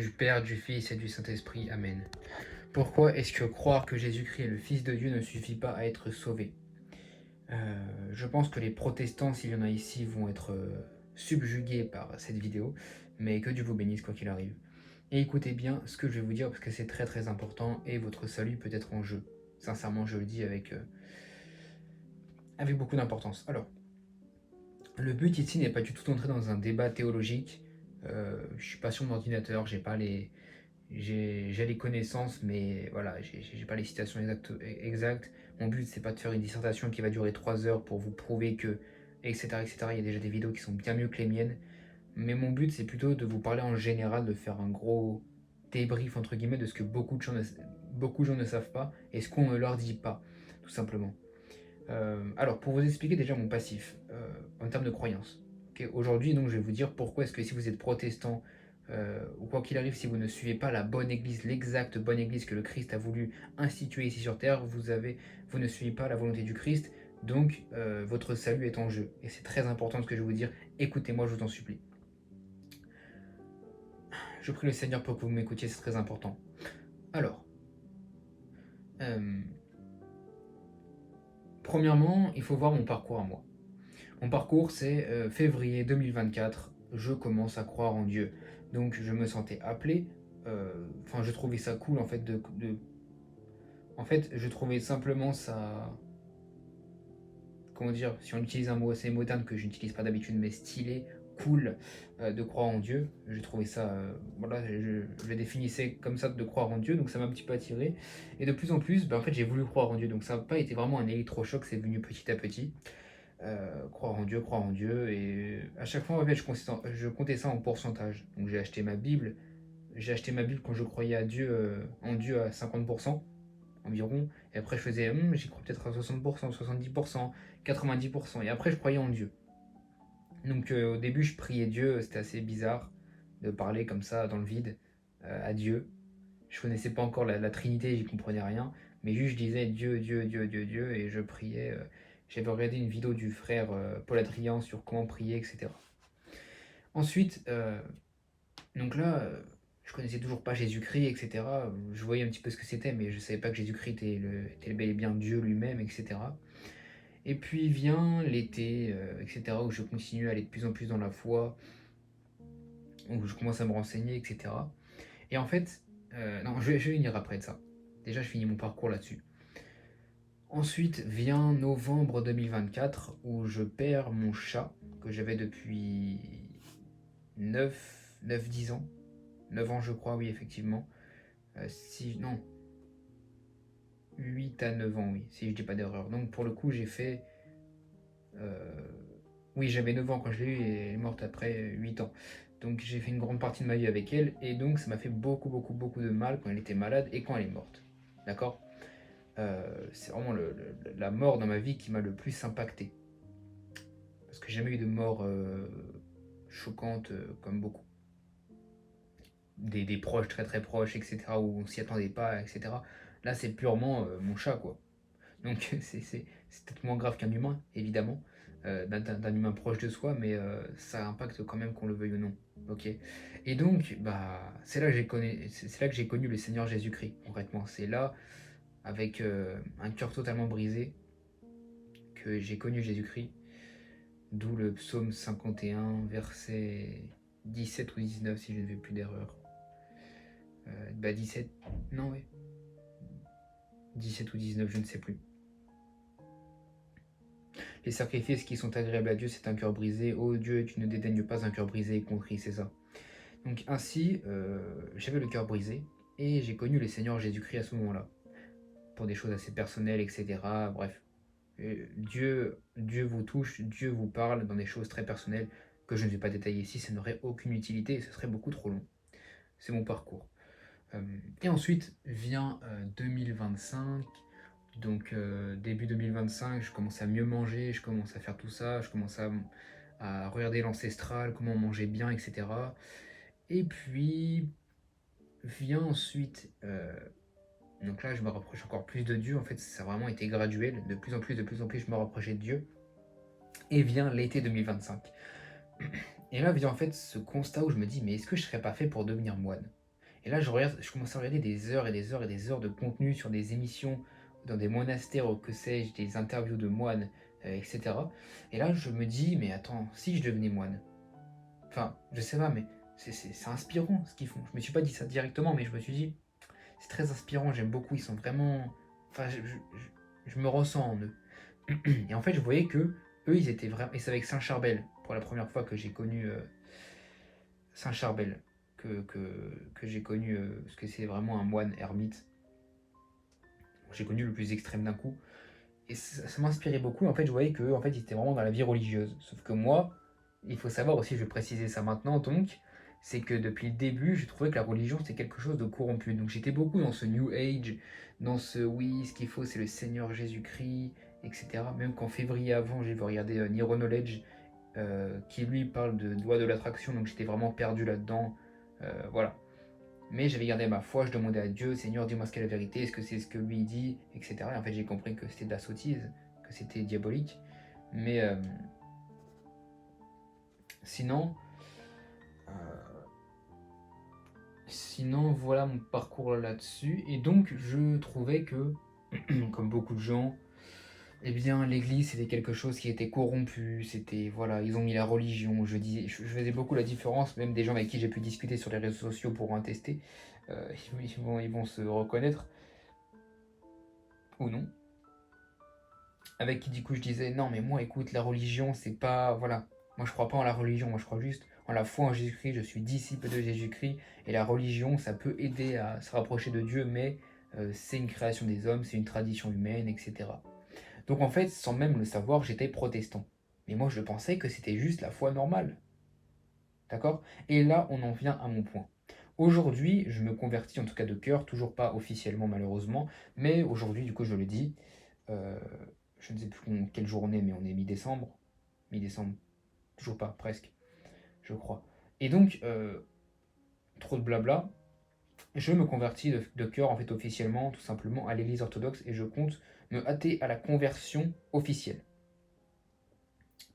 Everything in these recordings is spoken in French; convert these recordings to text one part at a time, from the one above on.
du Père, du Fils et du Saint-Esprit. Amen. Pourquoi est-ce que croire que Jésus-Christ est le Fils de Dieu ne suffit pas à être sauvé? Je pense que les protestants, s'il y en a ici, vont être subjugués par cette vidéo, mais que Dieu vous bénisse quoi qu'il arrive. Et écoutez bien ce que je vais vous dire parce que c'est très très important et votre salut peut être en jeu. Sincèrement, je le dis avec beaucoup d'importance. Alors, le but ici n'est pas du tout d'entrer dans un débat théologique. Je suis pas sur mon ordinateur, j'ai les connaissances, mais voilà, j'ai pas les citations exactes. Mon but, c'est pas de faire une dissertation qui va durer 3 heures pour vous prouver que, etc., etc. Il y a déjà des vidéos qui sont bien mieux que les miennes. Mais mon but, c'est plutôt de vous parler en général, de faire un gros débrief, entre guillemets, de ce que beaucoup de gens ne savent pas et ce qu'on ne leur dit pas, tout simplement. Alors, pour vous expliquer déjà mon passif, en termes de croyance. Ok, aujourd'hui, donc, je vais vous dire pourquoi est-ce que si vous êtes protestant, ou quoi qu'il arrive, si vous ne suivez pas la bonne église, l'exacte bonne église que le Christ a voulu instituer ici sur terre, vous ne suivez pas la volonté du Christ, donc votre salut est en jeu. Et c'est très important ce que je vais vous dire, écoutez-moi, je vous en supplie. Je prie le Seigneur pour que vous m'écoutiez, c'est très important. Alors, premièrement, il faut voir mon parcours à moi. Mon parcours, c'est février 2024, je commence à croire en Dieu. Donc je me sentais appelé, enfin je trouvais ça cool en fait En fait, je trouvais simplement ça... Comment dire, si on utilise un mot assez moderne que je n'utilise pas d'habitude, mais stylé, cool, de croire en Dieu. Je trouvais ça, voilà, je le définissais comme ça, de croire en Dieu, donc ça m'a un petit peu attiré. Et de plus en plus, en fait, j'ai voulu croire en Dieu, donc ça n'a pas été vraiment un électrochoc, c'est venu petit à petit. Croire en Dieu, et à chaque fois, en fait, je comptais ça en pourcentage. Donc j'ai acheté ma Bible quand je croyais en Dieu à 50% environ, et après je faisais, j'y crois peut-être à 60%, 70%, 90%, et après je croyais en Dieu. Donc au début je priais Dieu, c'était assez bizarre de parler comme ça dans le vide à Dieu. Je connaissais pas encore la Trinité, j'y comprenais rien, mais juste je disais Dieu, Dieu, Dieu, Dieu, Dieu, et je priais. J'avais regardé une vidéo du frère Paul Adrien sur comment prier, etc. Ensuite, donc là, je connaissais toujours pas Jésus-Christ, etc. Je voyais un petit peu ce que c'était, mais je savais pas que Jésus-Christ était bel et bien Dieu lui-même, etc. Et puis vient l'été, etc., où je continue à aller de plus en plus dans la foi, où je commence à me renseigner, etc. Et en fait, non, je vais venir après de ça. Déjà, je finis mon parcours là-dessus. Ensuite vient novembre 2024, où je perds mon chat, que j'avais depuis 9-10 ans. 9 ans, je crois, oui, effectivement. Si, non, 8 à 9 ans, oui, si je dis pas d'erreur. Donc, pour le coup, j'ai fait. euh, Oui, j'avais 9 ans quand je l'ai eue et elle est morte après 8 ans. Donc, j'ai fait une grande partie de ma vie avec elle et donc, ça m'a fait beaucoup, beaucoup, beaucoup de mal quand elle était malade et quand elle est morte. D'accord. C'est vraiment la mort dans ma vie qui m'a le plus impacté. Parce que j'ai jamais eu de mort choquante comme beaucoup. Des proches très très proches, etc., où on s'y attendait pas, etc. Là, c'est purement mon chat, quoi. Donc c'est peut-être moins grave qu'un humain, évidemment, d'un humain proche de soi, mais ça impacte quand même qu'on le veuille ou non. Ok. Et donc, c'est là que j'ai connu le Seigneur Jésus-Christ, concrètement. C'est là, avec un cœur totalement brisé, que j'ai connu Jésus-Christ. D'où le psaume 51, verset 17 ou 19, si je ne fais plus d'erreur. 17, non, oui. 17 ou 19, je ne sais plus. Les sacrifices qui sont agréables à Dieu, c'est un cœur brisé. Ô Dieu, tu ne dédaignes pas un cœur brisé et contrit, c'est ça. Donc ainsi, j'avais le cœur brisé et j'ai connu le Seigneur Jésus-Christ à ce moment-là. Pour des choses assez personnelles, etc. Bref. Dieu vous touche, Dieu vous parle dans des choses très personnelles que je ne vais pas détailler ici, ça n'aurait aucune utilité et ce serait beaucoup trop long. C'est mon parcours. Et ensuite vient 2025. Donc début 2025, je commence à mieux manger, je commence à faire tout ça, je commence à regarder l'ancestral, comment manger bien, etc. Et puis vient ensuite, donc là je me rapproche encore plus de Dieu, en fait ça a vraiment été graduel, de plus en plus, je me rapprochais de Dieu. Et vient l'été 2025. Et là vient en fait ce constat où je me dis, mais est-ce que je serais pas fait pour devenir moine? Et là, je commençais à regarder des heures et des heures et des heures de contenu sur des émissions dans des monastères ou que sais-je, des interviews de moines, etc. Et là, je me dis, mais attends, si je devenais moine, enfin, je sais pas, mais c'est inspirant ce qu'ils font. Je me suis pas dit ça directement, mais je me suis dit, c'est très inspirant, j'aime beaucoup, ils sont vraiment... Enfin, je me ressens en eux. Et en fait, je voyais que eux, ils étaient vraiment... Et c'est avec Saint-Charbel, pour la première fois que j'ai connu Saint-Charbel, que j'ai connu, parce que c'est vraiment un moine ermite. J'ai connu le plus extrême d'un coup. Et ça m'inspirait beaucoup. En fait, je voyais qu'eux, en fait, ils étaient vraiment dans la vie religieuse. Sauf que moi, il faut savoir aussi, je vais préciser ça maintenant, donc, c'est que depuis le début, j'ai trouvé que la religion, c'était quelque chose de corrompu. Donc j'étais beaucoup dans ce New Age, dans ce oui, ce qu'il faut, c'est le Seigneur Jésus-Christ, etc. Même qu'en février avant, j'ai regardé Niro Knowledge, qui lui parle de loi de l'attraction, donc j'étais vraiment perdu là-dedans. Voilà. Mais j'avais gardé ma foi, je demandais à Dieu, Seigneur, dis-moi ce qu'est la vérité, est-ce que c'est ce que lui dit, etc. Et en fait, j'ai compris que c'était de la sottise, que c'était diabolique. Mais sinon, euh, sinon, voilà mon parcours là-dessus. Et donc, je trouvais que, comme beaucoup de gens, eh bien, l'église, c'était quelque chose qui était corrompu. C'était, voilà, ils ont mis la religion. Je faisais beaucoup la différence, même des gens avec qui j'ai pu discuter sur les réseaux sociaux pour en tester. Ils vont se reconnaître, ou non. Avec qui, du coup, je disais, non, mais moi, écoute, la religion, c'est pas, voilà. Moi, je crois pas en la religion. Moi, je crois juste en la foi en Jésus-Christ. Je suis disciple de Jésus-Christ. Et la religion, ça peut aider à se rapprocher de Dieu, mais c'est une création des hommes, c'est une tradition humaine, etc. Donc en fait, sans même le savoir, j'étais protestant. Mais moi, je pensais que c'était juste la foi normale. D'accord? Et là, on en vient à mon point. Aujourd'hui, je me convertis, en tout cas de cœur, toujours pas officiellement malheureusement, mais aujourd'hui, du coup, je le dis, euh, je ne sais plus quelle journée, mais on est mi-décembre. Mi-décembre, toujours pas, presque, je crois. Et donc, trop de blabla, je me convertis de cœur, en fait, officiellement, tout simplement, à l'église orthodoxe, et je compte me hâter à la conversion officielle.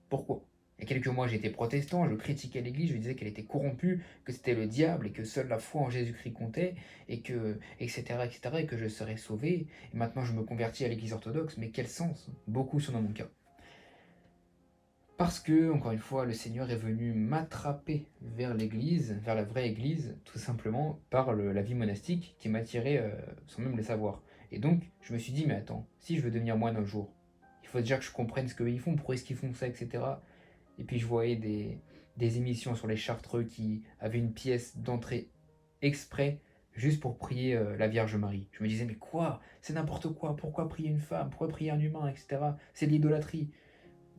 Pourquoi? Il y a quelques mois, j'étais protestant, je critiquais l'Église, je disais qu'elle était corrompue, que c'était le diable et que seule la foi en Jésus-Christ comptait, et que, etc., etc., et que je serais sauvé. Et maintenant, je me convertis à l'Église orthodoxe, mais quel sens? Beaucoup sont dans mon cas. Parce que, encore une fois, le Seigneur est venu m'attraper vers l'Église, vers la vraie Église, tout simplement par la vie monastique qui m'attirait sans même le savoir. Et donc, je me suis dit, mais attends, si je veux devenir moine un jour, il faut déjà que je comprenne ce qu'ils font, pourquoi est-ce qu'ils font ça, etc. Et puis je voyais des émissions sur les Chartreux qui avaient une pièce d'entrée exprès juste pour prier la Vierge Marie. Je me disais, mais quoi? C'est n'importe quoi. Pourquoi prier une femme? Pourquoi prier un humain, etc. C'est de l'idolâtrie.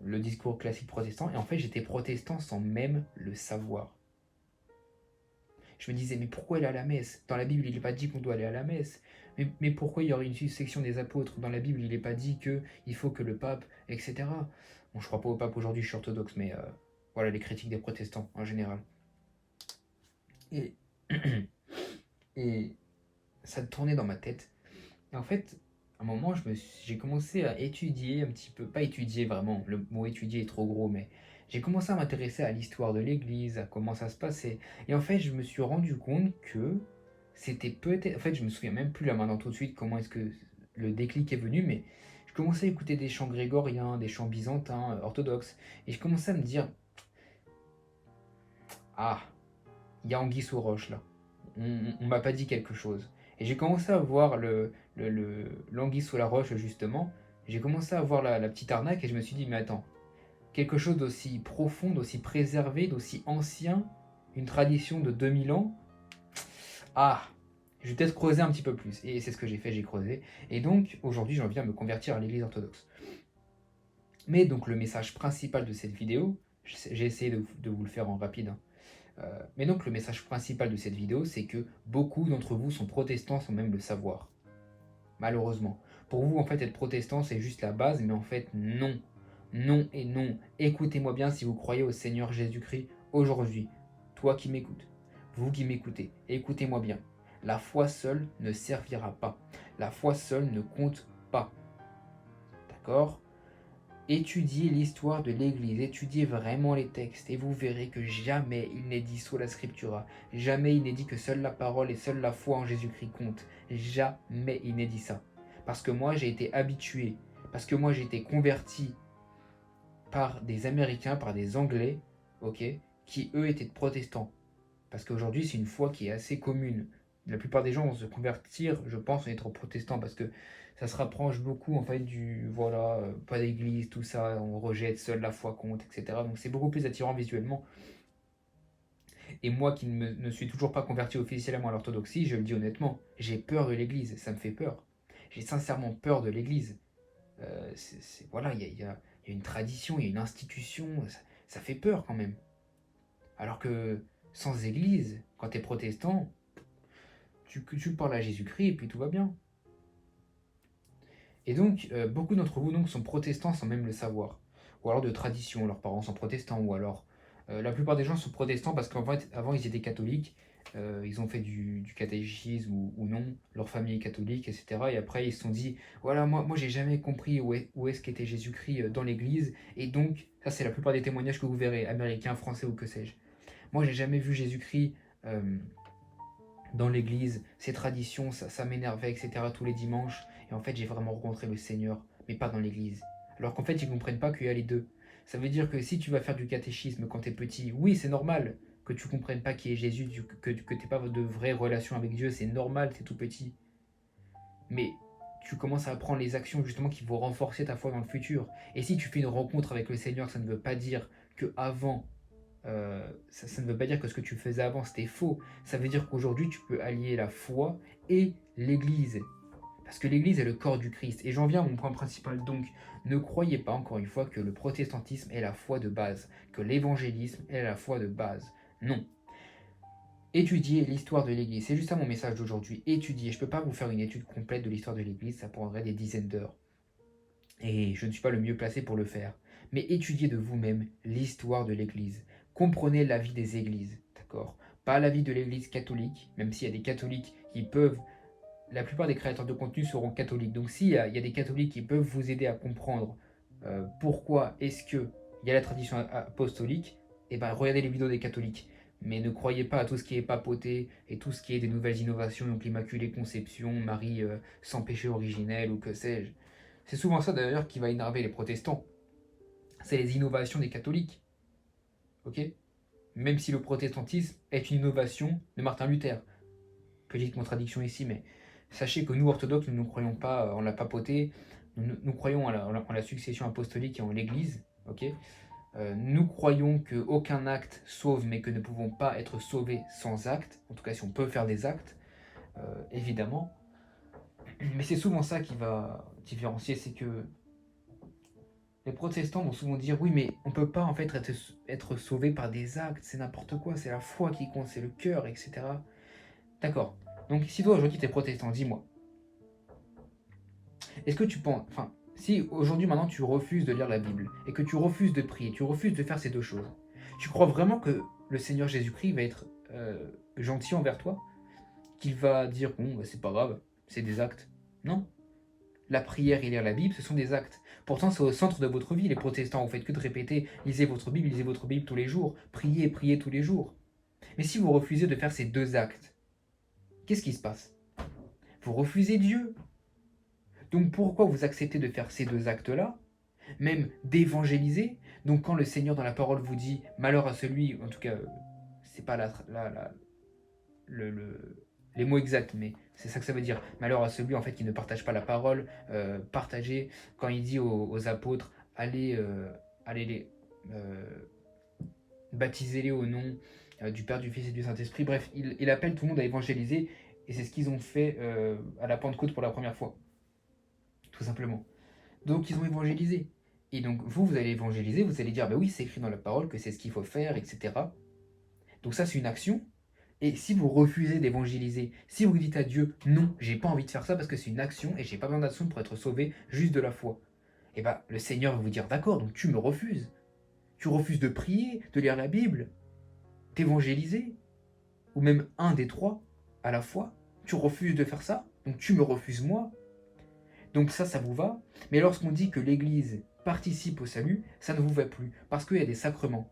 Le discours classique protestant. Et en fait, j'étais protestant sans même le savoir. Je me disais, mais pourquoi aller à la messe? Dans la Bible, il n'est pas dit qu'on doit aller à la messe. Mais pourquoi il y aurait une section des apôtres? Dans la Bible, il n'est pas dit qu'il faut que le pape, etc. Bon, je crois pas au pape aujourd'hui, je suis orthodoxe, mais voilà les critiques des protestants en général. Et, et ça tournait dans ma tête. Et en fait, à un moment, j'ai commencé à étudier un petit peu, pas étudier vraiment, le mot étudier est trop gros, mais j'ai commencé à m'intéresser à l'histoire de l'Église, à comment ça se passait. Et en fait, je me suis rendu compte que c'était peut-être... En fait, je me souviens même plus là maintenant tout de suite comment est-ce que le déclic est venu, mais je commençais à écouter des chants grégoriens, des chants byzantins, orthodoxes, et je commençais à me dire, ah, il y a anguille sous roche là. On m'a pas dit quelque chose. Et j'ai commencé à voir l'anguille sous la roche justement. J'ai commencé à voir la petite arnaque et je me suis dit, mais attends, quelque chose d'aussi profond, d'aussi préservé, d'aussi ancien, une tradition de 2000 ans, ah, je vais peut-être creuser un petit peu plus. Et c'est ce que j'ai fait, j'ai creusé. Et donc aujourd'hui j'en viens à me convertir à l'église orthodoxe. Mais donc le message principal de cette vidéo, j'ai essayé de vous le faire en rapide, hein. Mais donc le message principal de cette vidéo, c'est que beaucoup d'entre vous sont protestants sans même le savoir. Malheureusement. Pour vous, en fait, être protestant, c'est juste la base, mais en fait, non. Non et non. Écoutez-moi bien si vous croyez au Seigneur Jésus-Christ aujourd'hui. Toi qui m'écoutes, vous qui m'écoutez, écoutez-moi bien. La foi seule ne servira pas. La foi seule ne compte pas. D'accord? Étudiez l'histoire de l'Église, étudiez vraiment les textes, et vous verrez que jamais il n'est dit sola scriptura, jamais il n'est dit que seule la parole et seule la foi en Jésus-Christ compte, jamais il n'est dit ça. Parce que moi j'ai été habitué, parce que moi j'ai été converti par des Américains, par des Anglais, ok, qui eux étaient protestants. Parce qu'aujourd'hui c'est une foi qui est assez commune. La plupart des gens vont se convertir, je pense, en étant protestants, parce que ça se rapproche beaucoup en fait du voilà, pas d'église, tout ça, on rejette, seule la foi compte, etc. Donc c'est beaucoup plus attirant visuellement. Et moi qui ne suis toujours pas converti officiellement à l'orthodoxie, je le dis honnêtement, j'ai peur de l'église, ça me fait peur. J'ai sincèrement peur de l'église. Voilà, il y a une tradition, il y a une institution, ça fait peur quand même. Alors que sans église, quand tu es protestant, tu parles à Jésus-Christ et puis tout va bien. Et donc, beaucoup d'entre vous donc, sont protestants sans même le savoir. Ou alors de tradition, leurs parents sont protestants. Ou alors, la plupart des gens sont protestants parce qu'en fait, avant, ils étaient catholiques. Ils ont fait du catéchisme ou non, leur famille est catholique, etc. Et après, ils se sont dit, voilà, moi j'ai jamais compris où est-ce qu'était Jésus-Christ dans l'église. Et donc, ça, c'est la plupart des témoignages que vous verrez, américains, français ou que sais-je. Moi, j'ai jamais vu Jésus-Christ dans l'église, ses traditions, ça m'énervait, etc. tous les dimanches. Et en fait, j'ai vraiment rencontré le Seigneur, mais pas dans l'église. Alors qu'en fait, ils ne comprennent pas qu'il y a les deux. Ça veut dire que si tu vas faire du catéchisme quand tu es petit, oui, c'est normal que tu ne comprennes pas qui est Jésus, que tu n'aies pas de vraie relation avec Dieu, c'est normal, tu es tout petit. Mais tu commences à apprendre les actions justement qui vont renforcer ta foi dans le futur. Et si tu fais une rencontre avec le Seigneur, ça ne veut pas dire que avant ça ne veut pas dire que ce que tu faisais avant c'était faux. Ça veut dire qu'aujourd'hui tu peux allier la foi et l'Église. Parce que l'Église est le corps du Christ. Et j'en viens à mon point principal. Donc, ne croyez pas encore une fois que le protestantisme est la foi de base, que l'évangélisme est la foi de base. Non. Étudiez l'histoire de l'Église. C'est juste ça mon message d'aujourd'hui. Étudiez. Je ne peux pas vous faire une étude complète de l'histoire de l'Église. Ça prendrait des dizaines d'heures. Et je ne suis pas le mieux placé pour le faire. Mais étudiez de vous-même l'histoire de l'Église. Comprenez la vie des églises, d'accord? Pas la vie de l'Église catholique, même s'il y a des catholiques qui peuvent... La plupart des créateurs de contenu seront catholiques. Donc s'il y a des catholiques qui peuvent vous aider à comprendre pourquoi est-ce qu'il y a la tradition apostolique, eh ben regardez les vidéos des catholiques. Mais ne croyez pas à tout ce qui est papauté et tout ce qui est des nouvelles innovations, donc l'Immaculée Conception, Marie sans péché originel ou que sais-je. C'est souvent ça d'ailleurs qui va énerver les protestants. C'est les innovations des catholiques. Ok? Même si le protestantisme est une innovation de Martin Luther. Petite contradiction ici, mais sachez que nous, orthodoxes, nous ne croyons pas en la papauté, nous croyons en la succession apostolique et en l'Église. Ok? Nous croyons qu'aucun acte sauve, mais que ne pouvons pas être sauvés sans acte. En tout cas, si on peut faire des actes, évidemment. Mais c'est souvent ça qui va différencier, c'est que les protestants vont souvent dire oui, mais on peut pas en fait être sauvé par des actes, c'est n'importe quoi, c'est la foi qui compte, c'est le cœur, etc. D'accord. Donc si toi aujourd'hui tu es protestant, dis-moi, est-ce que tu penses, enfin, si aujourd'hui maintenant tu refuses de lire la Bible et que tu refuses de prier, tu refuses de faire ces deux choses, tu crois vraiment que le Seigneur Jésus-Christ va être gentil envers toi, qu'il va dire bon, bah, c'est pas grave, c'est des actes? Non. La prière et lire la Bible, ce sont des actes. Pourtant, c'est au centre de votre vie. Les protestants, vous faites que de répéter, lisez votre Bible tous les jours, priez, priez tous les jours. Mais si vous refusez de faire ces deux actes, qu'est-ce qui se passe? Vous refusez Dieu. Donc pourquoi vous acceptez de faire ces deux actes-là, même d'évangéliser? Donc quand le Seigneur dans la parole vous dit malheur à celui, en tout cas, c'est pas les mots exacts, mais c'est ça que ça veut dire. Malheur à celui en fait qui ne partage pas la parole, partagez. Quand il dit aux apôtres, allez les baptisez-les au nom du Père, du Fils et du Saint-Esprit. Bref, il appelle tout le monde à évangéliser, et c'est ce qu'ils ont fait à la Pentecôte pour la première fois, tout simplement. Donc ils ont évangélisé. Et donc vous allez évangéliser, vous allez dire, bah oui, c'est écrit dans la parole que c'est ce qu'il faut faire, etc. Donc ça, c'est une action. Et si vous refusez d'évangéliser, si vous dites à Dieu, non, j'ai pas envie de faire ça parce que c'est une action et j'ai pas besoin d'action pour être sauvé, juste de la foi, et bien le Seigneur va vous dire, d'accord, donc tu me refuses. Tu refuses de prier, de lire la Bible, d'évangéliser, ou même un des trois à la fois. Tu refuses de faire ça, donc tu me refuses moi. Donc ça vous va. Mais lorsqu'on dit que l'Église participe au salut, ça ne vous va plus, parce qu'il y a des sacrements.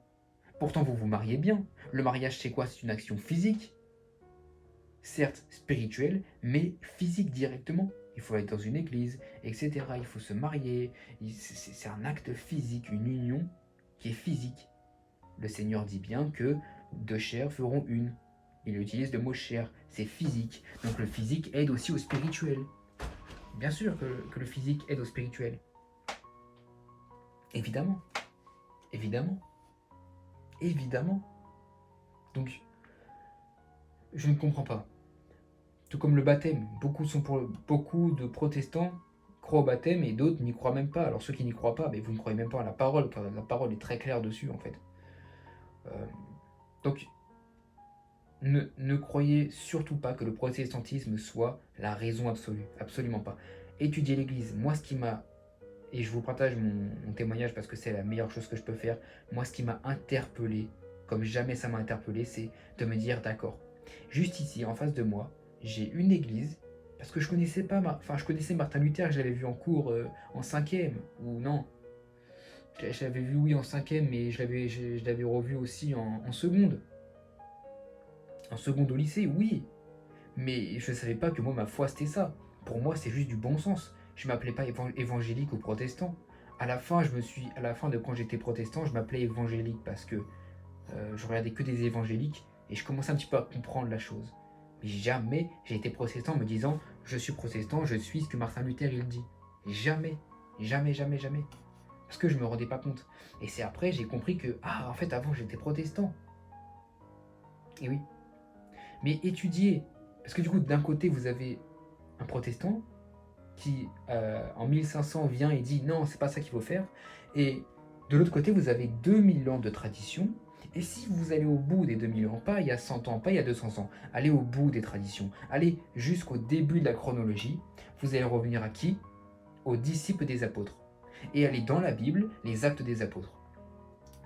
Pourtant, vous vous mariez bien. Le mariage, c'est quoi? C'est une action physique, certes spirituelle, mais physique directement. Il faut être dans une église, etc. Il faut se marier. C'est un acte physique, une union qui est physique. Le Seigneur dit bien que deux chairs feront une. Il utilise le mot chair, c'est physique. Donc le physique aide aussi au spirituel. Bien sûr que le physique aide au spirituel. Évidemment. Évidemment. Évidemment. Donc, je ne comprends pas. Tout comme le baptême. Beaucoup de protestants croient au baptême et d'autres n'y croient même pas. Alors ceux qui n'y croient pas, mais vous ne croyez même pas à la parole, car la parole est très claire dessus en fait. Donc, ne croyez surtout pas que le protestantisme soit la raison absolue. Absolument pas. Étudiez l'Église. Moi, ce qui m'a... Et je vous partage mon témoignage parce que c'est la meilleure chose que je peux faire. Moi, ce qui m'a interpellé, comme jamais ça m'a interpellé, c'est de me dire, d'accord, juste ici, en face de moi, j'ai une église, parce que je connaissais pas, je connaissais Martin Luther, je l'avais vu en cours en 5e, ou non, je l'avais vu, oui, en 5e, mais je l'avais revu aussi en seconde. En seconde au lycée, oui. Mais je ne savais pas que moi, ma foi, c'était ça. Pour moi, c'est juste du bon sens. Je ne m'appelais pas évangélique ou protestant. À la fin de quand j'étais protestant, je m'appelais évangélique parce que je regardais que des évangéliques et je commençais un petit peu à comprendre la chose. Mais jamais j'ai été protestant en me disant je suis protestant, je suis ce que Martin Luther il dit. Jamais, jamais, jamais, jamais. Parce que je me rendais pas compte. Et c'est après j'ai compris que en fait avant j'étais protestant. Et oui. Mais étudier, parce que du coup d'un côté vous avez un protestant qui en 1500 vient et dit non c'est pas ça qu'il faut faire, et de l'autre côté vous avez 2000 ans de tradition. Et si vous allez au bout des 2000 ans, pas il y a 100 ans, pas il y a 200 ans, allez au bout des traditions, allez jusqu'au début de la chronologie, vous allez revenir à qui? Aux disciples des apôtres. Et allez dans la Bible, les actes des apôtres.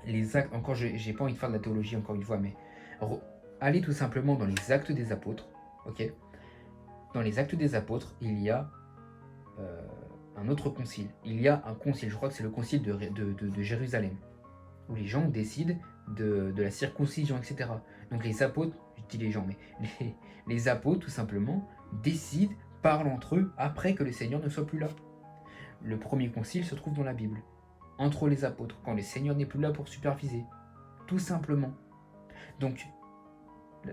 Les actes, encore j'ai pas envie de faire de la théologie encore une fois, mais allez tout simplement dans les actes des apôtres, ok? Dans les actes des apôtres, il y a un autre concile. Il y a un concile, je crois que c'est le concile de Jérusalem, où les gens décident de la circoncision, etc. Donc les apôtres, je dis les gens, mais les apôtres, tout simplement, décident, parlent entre eux, après que le Seigneur ne soit plus là. Le premier concile se trouve dans la Bible, entre les apôtres, quand le Seigneur n'est plus là pour superviser. Tout simplement. Donc,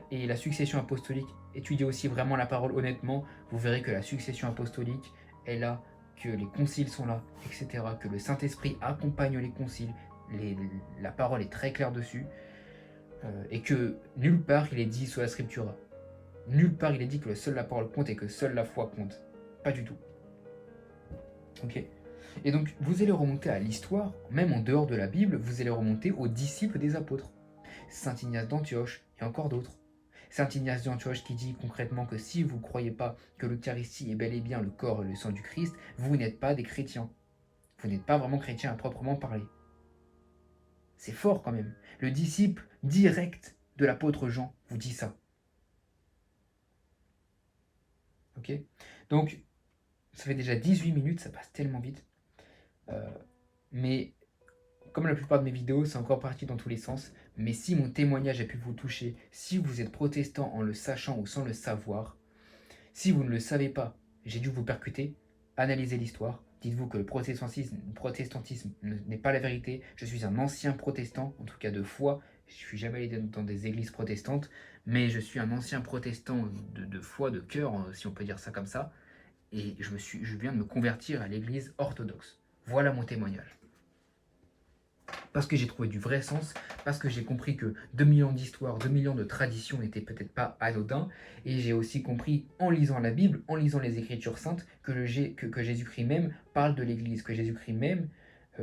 et la succession apostolique, étudiez aussi vraiment la parole honnêtement, vous verrez que la succession apostolique est là, que les conciles sont là, etc., que le Saint-Esprit accompagne les conciles, la parole est très claire dessus, et que nulle part il est dit sur la scriptura. Nulle part il est dit que seule la parole compte et que seule la foi compte. Pas du tout. Ok. Et donc vous allez remonter à l'histoire, même en dehors de la Bible, vous allez remonter aux disciples des apôtres. Saint Ignace d'Antioche et encore d'autres. Saint Ignace d'Antioche qui dit concrètement que si vous ne croyez pas que l'Eucharistie est bel et bien le corps et le sang du Christ, vous n'êtes pas des chrétiens. Vous n'êtes pas vraiment chrétien à proprement parler. C'est fort quand même. Le disciple direct de l'apôtre Jean vous dit ça. Ok? Donc, ça fait déjà 18 minutes, ça passe tellement vite. Mais comme la plupart de mes vidéos, c'est encore parti dans tous les sens. Mais si mon témoignage a pu vous toucher, si vous êtes protestant en le sachant ou sans le savoir, si vous ne le savez pas, j'ai dû vous percuter, analysez l'histoire. Dites-vous que le protestantisme n'est pas la vérité. Je suis un ancien protestant, en tout cas de foi. Je ne suis jamais allé dans des églises protestantes, mais je suis un ancien protestant de foi, de cœur, si on peut dire ça comme ça. Et je viens de me convertir à l'église orthodoxe. Voilà mon témoignage. Parce que j'ai trouvé du vrai sens, parce que j'ai compris que 2000 ans d'histoire, 2000 ans de tradition n'étaient peut-être pas anodins, et j'ai aussi compris, en lisant la Bible, en lisant les Écritures saintes, que Jésus-Christ même parle de l'Église, que Jésus-Christ même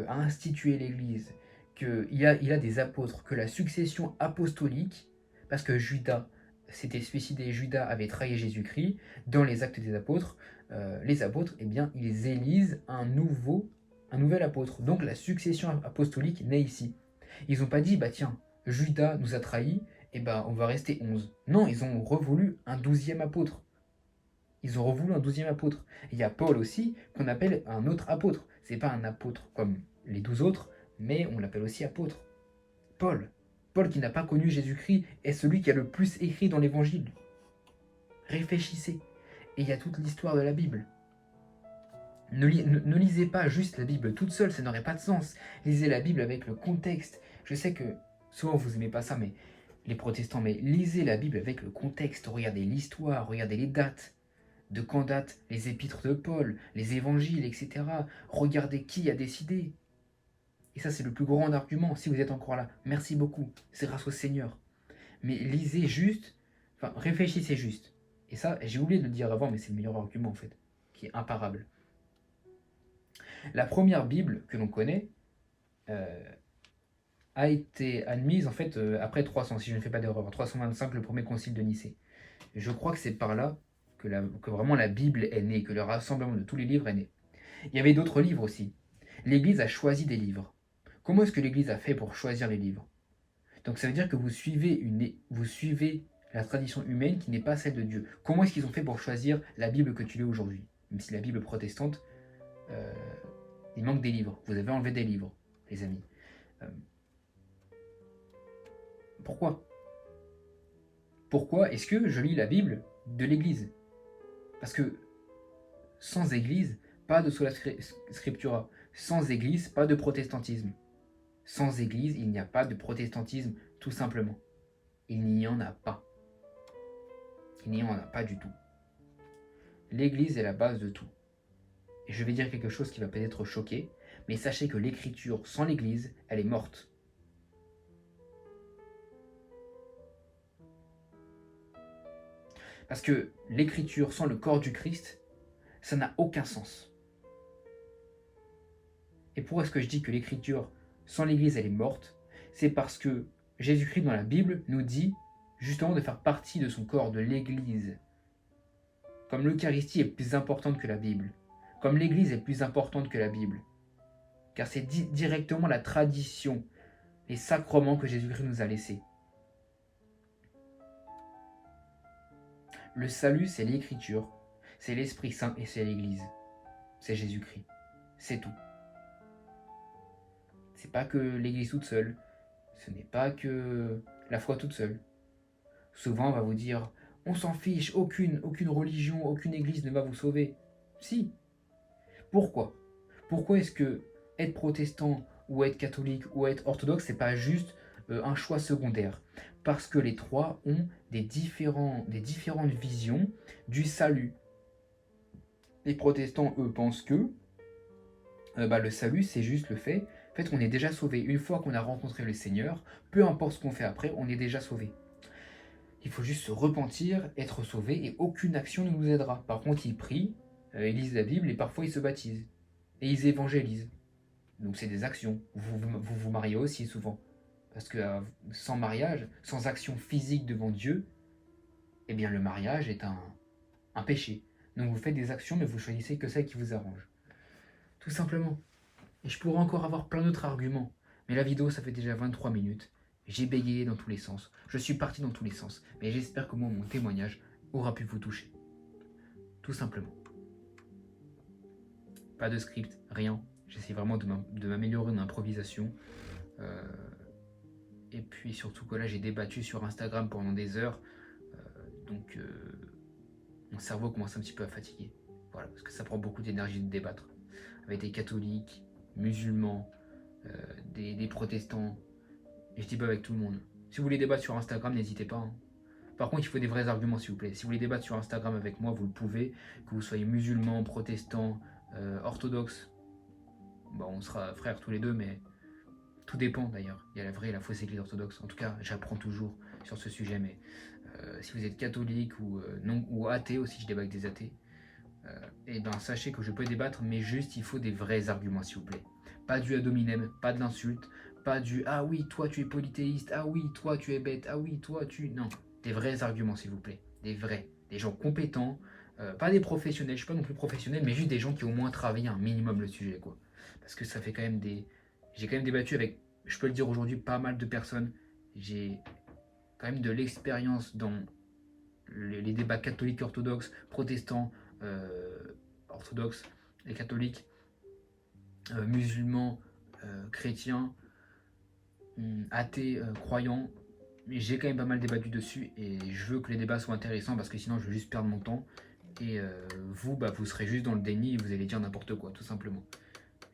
a institué l'Église, qu'il a des apôtres, que la succession apostolique, parce que Judas s'était suicidé, Judas avait trahi Jésus-Christ, dans les actes des apôtres, les apôtres, eh bien, ils élisent un nouvel apôtre. Donc la succession apostolique naît ici. Ils n'ont pas dit, bah tiens, Judas nous a trahis, et bah on va rester 11. Non, ils ont revoulu un 12e apôtre. Ils ont revoulu un 12e apôtre. Il y a Paul aussi, qu'on appelle un autre apôtre. C'est pas un apôtre comme les 12 autres, mais on l'appelle aussi apôtre. Paul. Paul qui n'a pas connu Jésus-Christ est celui qui a le plus écrit dans l'Évangile. Réfléchissez. Et il y a toute l'histoire de la Bible. Ne lisez pas juste la Bible toute seule, ça n'aurait pas de sens. Lisez la Bible avec le contexte. Je sais que souvent vous n'aimez pas ça, mais les protestants, mais lisez la Bible avec le contexte. Regardez l'histoire, regardez les dates. De quand datent les épîtres de Paul, les évangiles, etc. Regardez qui a décidé. Et ça, c'est le plus grand argument, si vous êtes encore là. Merci beaucoup, c'est grâce au Seigneur. Mais lisez juste, enfin, réfléchissez juste. Et ça, j'ai oublié de le dire avant, mais c'est le meilleur argument, en fait, qui est imparable. La première Bible que l'on connaît a été admise, en fait, après 300, si je ne fais pas d'erreur, 325, le premier concile de Nicée. Et je crois que c'est par là que vraiment la Bible est née, que le rassemblement de tous les livres est né. Il y avait d'autres livres aussi. L'Église a choisi des livres. Comment est-ce que l'Église a fait pour choisir les livres? Donc ça veut dire que vous suivez la tradition humaine qui n'est pas celle de Dieu. Comment est-ce qu'ils ont fait pour choisir la Bible que tu lis aujourd'hui? Même si la Bible protestante, il manque des livres. Vous avez enlevé des livres, les amis. Pourquoi? Pourquoi est-ce que je lis la Bible de l'Église? Parce que sans Église, pas de sola scriptura. Sans Église, pas de protestantisme. Sans Église, il n'y a pas de protestantisme, tout simplement. Il n'y en a pas. Il n'y en a pas du tout. L'Église est la base de tout. Et je vais dire quelque chose qui va peut-être choquer, mais sachez que l'écriture sans l'Église, elle est morte. Parce que l'écriture sans le corps du Christ, ça n'a aucun sens. Et pourquoi est-ce que je dis que l'écriture sans l'Église, elle est morte? C'est parce que Jésus-Christ dans la Bible nous dit justement de faire partie de son corps, de l'Église. Comme l'Eucharistie est plus importante que la Bible. Comme l'Église est plus importante que la Bible. Car c'est directement la tradition, les sacrements que Jésus-Christ nous a laissés. Le salut, c'est l'Écriture, c'est l'Esprit Saint et c'est l'Église. C'est Jésus-Christ. C'est tout. C'est pas que l'Église toute seule. Ce n'est pas que la foi toute seule. Souvent, on va vous dire, on s'en fiche, aucune religion, aucune église ne va vous sauver. Si. Pourquoi? Pourquoi est-ce que être protestant ou être catholique ou être orthodoxe, c'est pas juste un choix secondaire? Parce que les trois ont des différentes visions du salut. Les protestants, eux, pensent que le salut, c'est juste le fait. En fait, on est déjà sauvé. Une fois qu'on a rencontré le Seigneur, peu importe ce qu'on fait après, on est déjà sauvé. Il faut juste se repentir, être sauvé, et aucune action ne nous aidera. Par contre, ils prient, ils lisent la Bible, et parfois ils se baptisent. Et ils évangélisent. Donc c'est des actions. Vous mariez aussi souvent. Parce que sans mariage, sans action physique devant Dieu, eh bien le mariage est un péché. Donc vous faites des actions, mais vous choisissez que celles qui vous arrangent. Tout simplement. Et je pourrais encore avoir plein d'autres arguments. Mais la vidéo, ça fait déjà 23 minutes. J'ai bégayé dans tous les sens. Je suis parti dans tous les sens. Mais j'espère que mon témoignage aura pu vous toucher. Tout simplement. Pas de script, rien. J'essaie vraiment de m'améliorer en improvisation. Et puis surtout que là, j'ai débattu sur Instagram pendant des heures. Donc, mon cerveau commence un petit peu à fatiguer. Voilà, parce que ça prend beaucoup d'énergie de débattre. Avec des catholiques, musulmans, des protestants. Et je dis pas avec tout le monde. Si vous voulez débattre sur Instagram, n'hésitez pas. Hein. Par contre, il faut des vrais arguments, s'il vous plaît. Si vous voulez débattre sur Instagram avec moi, vous le pouvez. Que vous soyez musulman, protestant, orthodoxe. Bon, on sera frères tous les deux, mais tout dépend d'ailleurs. Il y a la vraie et la fausse église orthodoxe. En tout cas, j'apprends toujours sur ce sujet. Mais si vous êtes catholique ou, non, ou athée aussi, je débat avec des athées. Et ben sachez que je peux débattre, mais juste il faut des vrais arguments, s'il vous plaît. Pas du ad hominem, pas de l'insulte, pas du ah oui, toi tu es polythéiste, ah oui, toi tu es bête, ah oui, toi tu. Non, des vrais arguments, s'il vous plaît. Des vrais. Des gens compétents, pas des professionnels, je suis pas non plus professionnel, mais juste des gens qui ont au moins travaillé un minimum le sujet, quoi. Parce que ça fait quand même des. J'ai quand même débattu avec, je peux le dire aujourd'hui, pas mal de personnes. J'ai quand même de l'expérience dans les débats catholiques, orthodoxes, protestants, orthodoxes, les catholiques, musulmans, chrétien, athée, croyant, mais j'ai quand même pas mal débattu dessus et je veux que les débats soient intéressants parce que sinon je vais juste perdre mon temps et vous, vous serez juste dans le déni et vous allez dire n'importe quoi, tout simplement.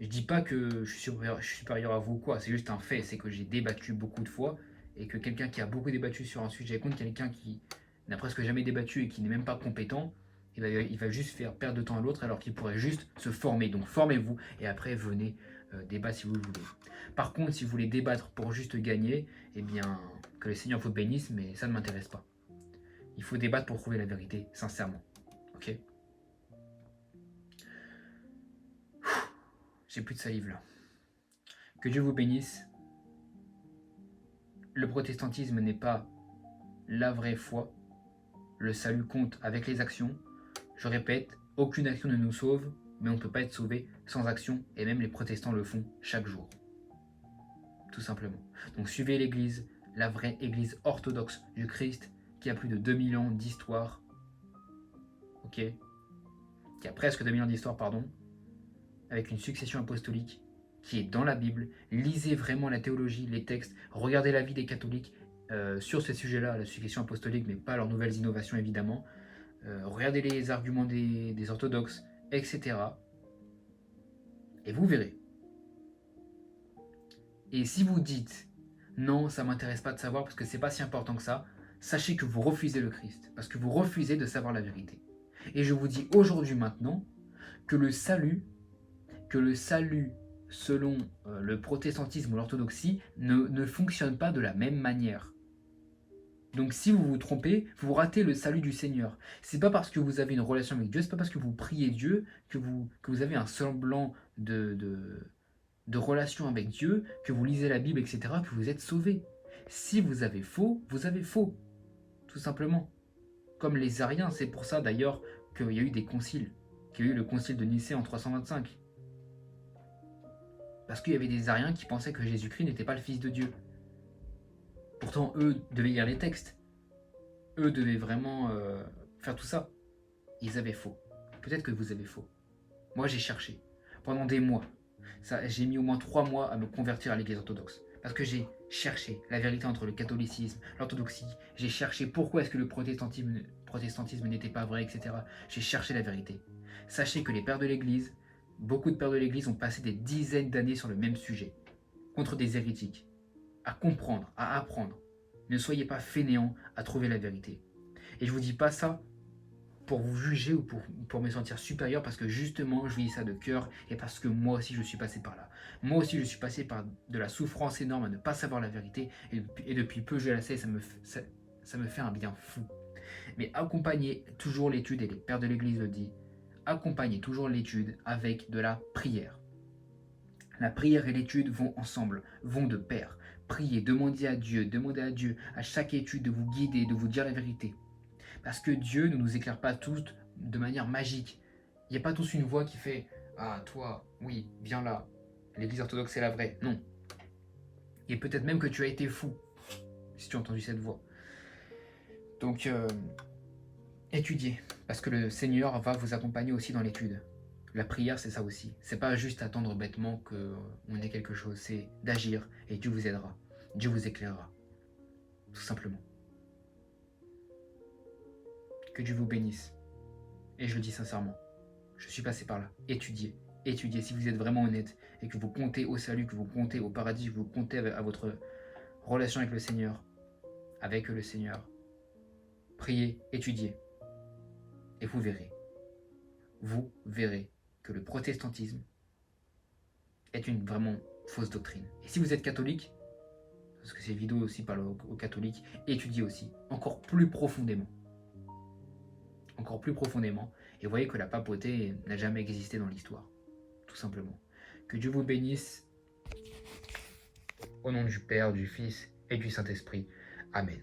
Je dis pas que je suis supérieur à vous ou quoi, c'est juste un fait, c'est que j'ai débattu beaucoup de fois et que quelqu'un qui a beaucoup débattu sur un sujet contre quelqu'un qui n'a presque jamais débattu et qui n'est même pas compétent, il va juste faire perdre de temps à l'autre alors qu'il pourrait juste se former. Donc formez-vous et après venez débattre si vous le voulez. Par contre, si vous voulez débattre pour juste gagner, eh bien que le Seigneur vous bénisse, mais ça ne m'intéresse pas. Il faut débattre pour trouver la vérité, sincèrement. Ok? J'ai plus de salive là. Que Dieu vous bénisse. Le protestantisme n'est pas la vraie foi. Le salut compte avec les actions. Je répète, aucune action ne nous sauve, mais on ne peut pas être sauvé sans action, et même les protestants le font chaque jour. Tout simplement. Donc suivez l'Église, la vraie Église orthodoxe du Christ, qui a plus de 2000 ans d'histoire. Ok? Qui a presque 2000 ans d'histoire, pardon. Avec une succession apostolique qui est dans la Bible. Lisez vraiment la théologie, les textes. Regardez la vie des catholiques sur ces sujets-là, la succession apostolique, mais pas leurs nouvelles innovations évidemment. Regardez les arguments des orthodoxes, etc. Et vous verrez. Et si vous dites non, ça ne m'intéresse pas de savoir parce que c'est pas si important que ça, sachez que vous refusez le Christ, parce que vous refusez de savoir la vérité. Et je vous dis aujourd'hui maintenant que le salut selon le protestantisme ou l'orthodoxie ne fonctionne pas de la même manière. Donc si vous vous trompez, vous ratez le salut du Seigneur. C'est pas parce que vous avez une relation avec Dieu, c'est pas parce que vous priez Dieu que vous avez un semblant de relation avec Dieu, que vous lisez la Bible, etc., que vous êtes sauvé. Si vous avez faux, tout simplement. Comme les Ariens, c'est pour ça d'ailleurs qu'il y a eu des conciles, qu'il y a eu le concile de Nicée en 325. Parce qu'il y avait des Ariens qui pensaient que Jésus-Christ n'était pas le Fils de Dieu. Pourtant, eux devaient lire les textes. Eux devaient vraiment faire tout ça. Ils avaient faux. Peut-être que vous avez faux. Moi, j'ai cherché. Pendant des mois. J'ai mis au moins 3 mois à me convertir à l'église orthodoxe. Parce que j'ai cherché la vérité entre le catholicisme, l'orthodoxie. J'ai cherché pourquoi est-ce que le protestantisme n'était pas vrai, etc. J'ai cherché la vérité. Sachez que les pères de l'église, beaucoup de pères de l'église ont passé des dizaines d'années sur le même sujet. Contre des hérétiques. À comprendre, à apprendre. Ne soyez pas fainéants à trouver la vérité. Et je vous dis pas ça pour vous juger ou pour me sentir supérieur, parce que justement je vous dis ça de cœur et parce que moi aussi je suis passé par là. Moi aussi je suis passé par de la souffrance énorme à ne pas savoir la vérité et depuis peu je la sais, ça me fait un bien fou. Mais accompagnez toujours l'étude, et les pères de l'église le disent, accompagnez toujours l'étude avec de la prière. La prière et l'étude vont ensemble, vont de pair. Priez, demandez à Dieu à chaque étude de vous guider, de vous dire la vérité. Parce que Dieu ne nous éclaire pas tous de manière magique. Il n'y a pas tous une voix qui fait « Ah, toi, oui, viens là, l'église orthodoxe c'est la vraie ». Non. Et peut-être même que tu as été fou, si tu as entendu cette voix. Donc, étudiez, parce que le Seigneur va vous accompagner aussi dans l'étude. La prière, c'est ça aussi. C'est pas juste attendre bêtement qu'on ait quelque chose, c'est d'agir et Dieu vous aidera. Dieu vous éclairera. Tout simplement. Que Dieu vous bénisse. Et je le dis sincèrement. Je suis passé par là. Étudiez. Étudiez. Si vous êtes vraiment honnête et que vous comptez au salut, que vous comptez au paradis, que vous comptez à votre relation avec le Seigneur, priez, étudiez. Et vous verrez. Vous verrez que le protestantisme est une vraiment fausse doctrine. Et si vous êtes catholique, parce que ces vidéos aussi parlent aux catholiques, étudiez aussi, encore plus profondément. Encore plus profondément. Et voyez que la papauté n'a jamais existé dans l'histoire. Tout simplement. Que Dieu vous bénisse. Au nom du Père, du Fils et du Saint-Esprit. Amen.